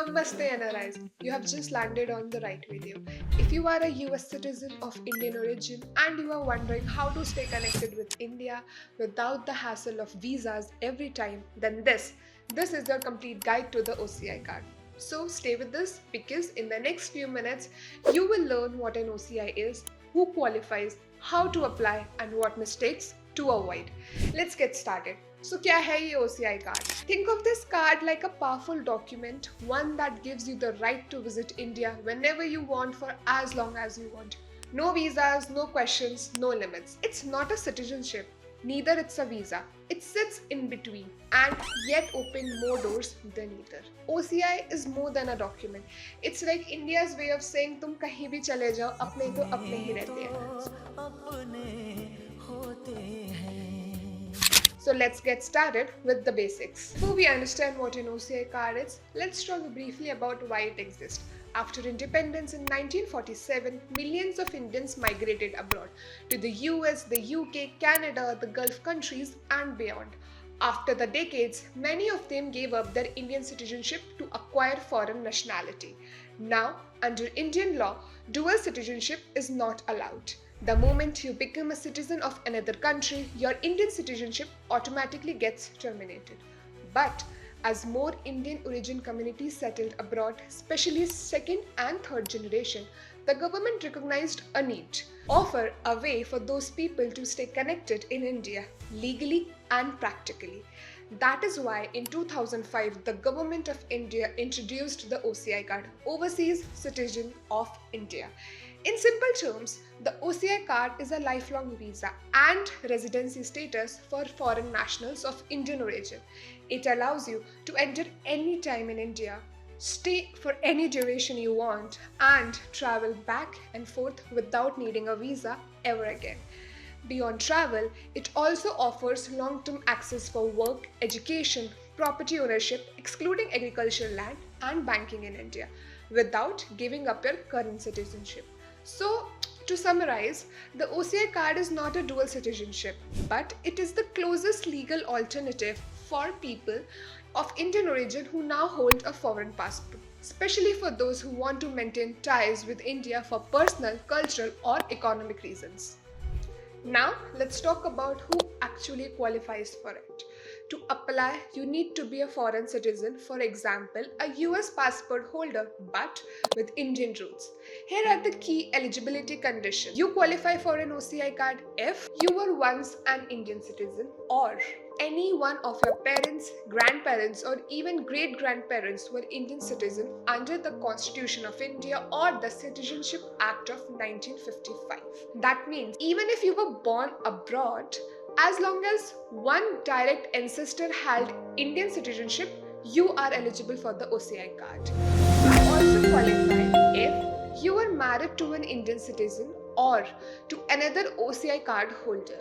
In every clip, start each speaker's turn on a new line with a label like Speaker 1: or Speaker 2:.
Speaker 1: Namaste NRIs, you have just landed on the right video. If you are a US citizen of Indian origin and you are wondering how to stay connected with India without the hassle of visas every time, then this is your complete guide to the OCI card. So stay with us because in the next few minutes, you will learn what an OCI is, who qualifies, how to apply and what mistakes to avoid. Let's get started. So क्या है ये OCI card? Think of this card like a powerful document, one that gives you the right to visit India whenever you want for as long as you want. No visas, no questions, no limits. It's not a citizenship, neither it's a visa. It sits in between and yet open more doors than either. OCI is more than a document. It's like India's way of saying तुम कहीं भी चले जाओ, अपने तो अपने ही रहते हैं. So let's get started with the basics. Before we understand what an OCI card is, let's talk briefly about why it exists. After independence in 1947, millions of Indians migrated abroad to the US, the UK, Canada, the Gulf countries and beyond. After the decades, many of them gave up their Indian citizenship to acquire foreign nationality. Now, under Indian law, dual citizenship is not allowed. The moment you become a citizen of another country, your Indian citizenship automatically gets terminated. But as more Indian origin communities settled abroad, especially second and third generation, the government recognized a need, offer a way for those people to stay connected in India legally and practically. That is why in 2005, the government of India introduced the OCI card, Overseas Citizen of India. In simple terms, the OCI card is a lifelong visa and residency status for foreign nationals of Indian origin. It allows you to enter any time in India, stay for any duration you want, and travel back and forth without needing a visa ever again. Beyond travel, it also offers long-term access for work, education, property ownership, excluding agricultural land, and banking in India, without giving up your current citizenship. So, to summarize, the OCI card is not a dual citizenship, but it is the closest legal alternative for people of Indian origin who now hold a foreign passport, especially for those who want to maintain ties with India for personal, cultural, or economic reasons. Now, let's talk about who actually qualifies for it. To apply, you need to be a foreign citizen, for example, a US passport holder but with Indian roots. Here are the key eligibility conditions. You qualify for an OCI card if you were once an Indian citizen or any one of your parents, grandparents or even great-grandparents were Indian citizen under the Constitution of India or the Citizenship Act of 1955. That means even if you were born abroad, as long as one direct ancestor held Indian citizenship, you are eligible for the OCI card. You also qualify if you are married to an Indian citizen or to another OCI card holder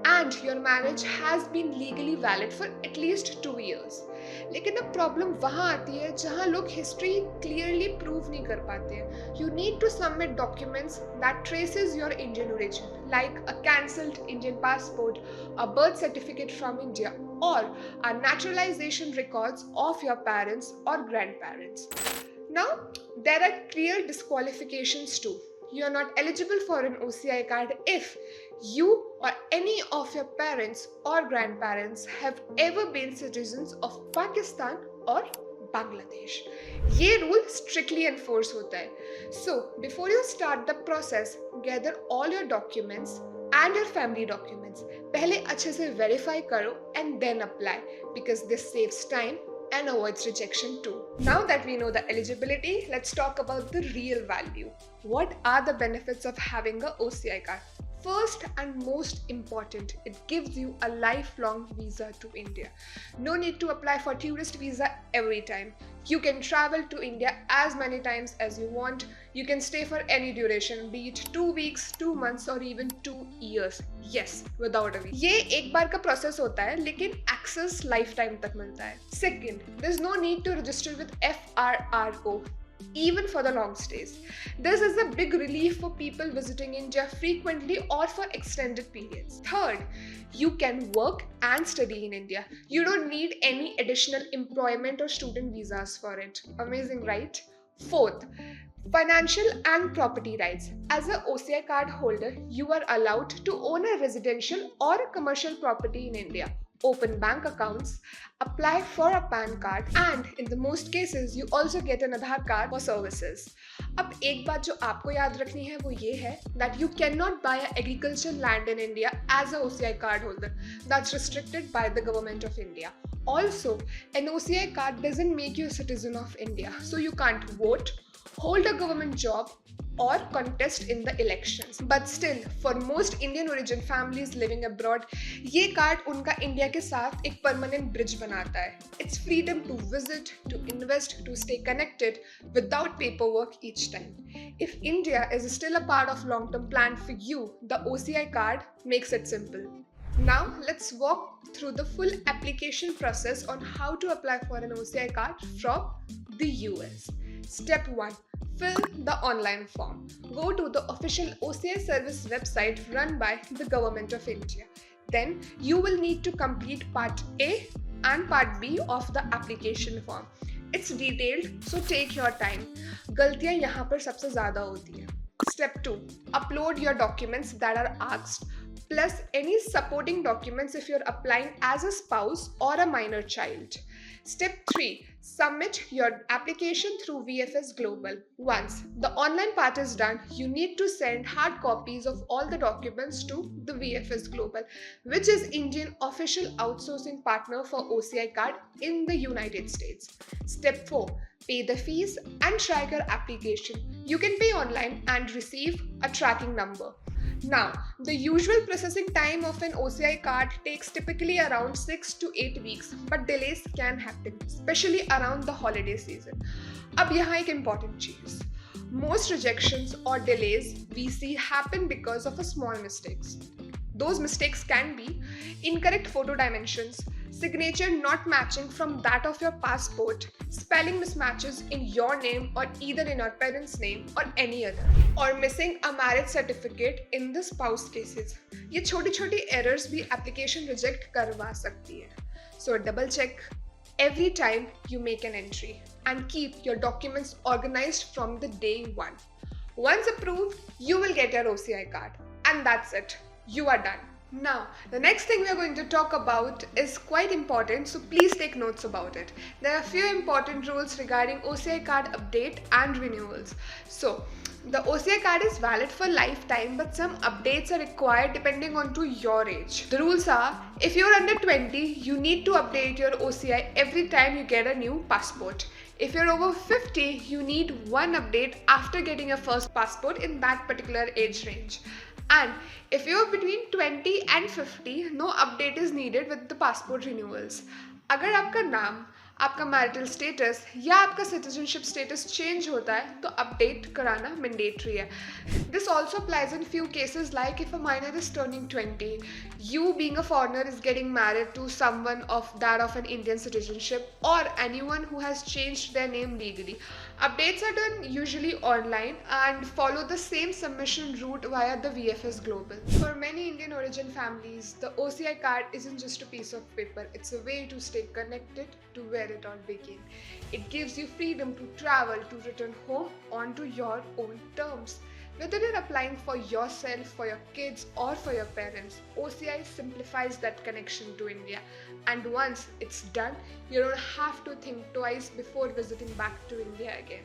Speaker 1: and your marriage has been legally valid for at least 2 years. लेकिन अब problem वहाँ आती है जहाँ लोग history clearly prove नहीं कर पाते हैं. You need to submit documents that traces your Indian origin, like a cancelled Indian passport, a birth certificate from India, or a naturalization records of your parents or grandparents. Now, there are clear disqualifications too. You are not eligible for an OCI card if you or any of your parents or grandparents have ever been citizens of Pakistan or Bangladesh. ये rule strictly enforced होता है. So, before you start the process, gather all your documents and your family documents. पहले अच्छे से verify करो and then apply because this saves time and avoids rejection too. Now that we know the eligibility, let's talk about the real value. What are the benefits of having a OCI card? First and most important, it gives you a lifelong visa to India. No need to apply for tourist visa every time. You can travel to India as many times as you want. You can stay for any duration, be it 2 weeks, 2 months or even 2 years. Yes, without a visa. ये एक बार का process होता है, लेकिन access lifetime तक मिलता है. Second, there's no need to register with FRRO. even for the long stays. This is a big relief for people visiting India frequently or for extended periods. Third, you can work and study in India. You don't need any additional employment or student visas for it. Amazing, right? Fourth, financial and property rights. As a OCI card holder, you are allowed to own a residential or a commercial property in India, open bank accounts, apply for a PAN card, and in the most cases, you also get an Aadhaar card for services. अब एक बात जो आपको याद रखनी है वो ये है that you cannot buy agricultural land in India as a OCI card holder. That's restricted by the government of India. Also, an OCI card doesn't make you a citizen of India, so you can't vote, hold a government job, or contest in the elections. But still, for most Indian origin families living abroad, ये card उनका India के साथ एक permanent bridge बनाता है. It's freedom to visit, to invest, to stay connected without paperwork each time. If India is still a part of long-term plan for you, the OCI card makes it simple. Now, let's walk through the full application process on how to apply for an OCI card from the US. Step 1. Fill the online form. Go to the official OCI service website run by the Government of India. Then you will need to complete Part A and Part B of the application form. It's detailed, so take your time. गलतियाँ यहाँ पर सबसे ज़्यादा होती हैं. Step 2. Upload your documents that are asked, plus any supporting documents if you're applying as a spouse or a minor child. Step 3. Submit your application through VFS Global. Once the online part is done, you need to send hard copies of all the documents to the VFS Global, which is Indian official outsourcing partner for OCI card in the United States. Step 4. Pay the fees and track your application. You can pay online and receive a tracking number. Now, the usual processing time of an OCI card takes typically around 6 to 8 weeks, but delays can happen, especially around the holiday season. अब यहाँ एक important चीज. Most rejections or delays we see happen because of small mistakes. Those mistakes can be incorrect photo dimensions, signature not matching from that of your passport, spelling mismatches in your name or either in your parents' name or any other, or missing a marriage certificate in the spouse cases. ये छोटी-छोटी errors भी application reject करवा सकती है. So double check every time you make an entry and keep your documents organized from the day one. Once approved, you will get your OCI card, and that's it. You are done. Now, the next thing we are going to talk about is quite important, so please take notes about it. There are a few important rules regarding OCI card update and renewals. So, the OCI card is valid for lifetime, but some updates are required depending on to your age. The rules are, if you're under 20, you need to update your OCI every time you get a new passport. If you're over 50, you need one update after getting your first passport in that particular age range. And if you're between 20 and 50, no update is needed with the passport renewals. अगर आपका नाम, आपका marital status या आपका citizenship status change होता है तो update कराना mandatory है. This also applies in few cases like if a minor is turning 20, you being a foreigner is getting married to someone of an Indian citizenship, or anyone who has changed their name legally. Updates are done usually online and follow the same submission route via the VFS Global. For many Indian origin families, the OCI card isn't just a piece of paper, it's a way to stay connected to where it all began. It gives you freedom to travel, to return home onto your own terms. Whether you're applying for yourself, for your kids, or for your parents, OCI simplifies that connection to India. And once it's done, you don't have to think twice before visiting back to India again.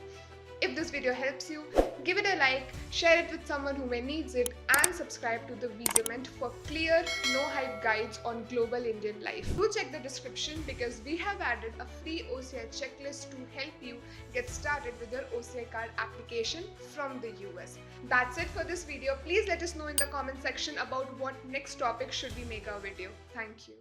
Speaker 1: If this video helps you, give it a like, share it with someone who may needs it, and subscribe to the Visament for clear, no-hype guides on global Indian life. Do check the description because we have added a free OCI checklist to help you get started with your OCI card application from the US. That's it for this video. Please let us know in the comment section about what next topic should we make our video. Thank you.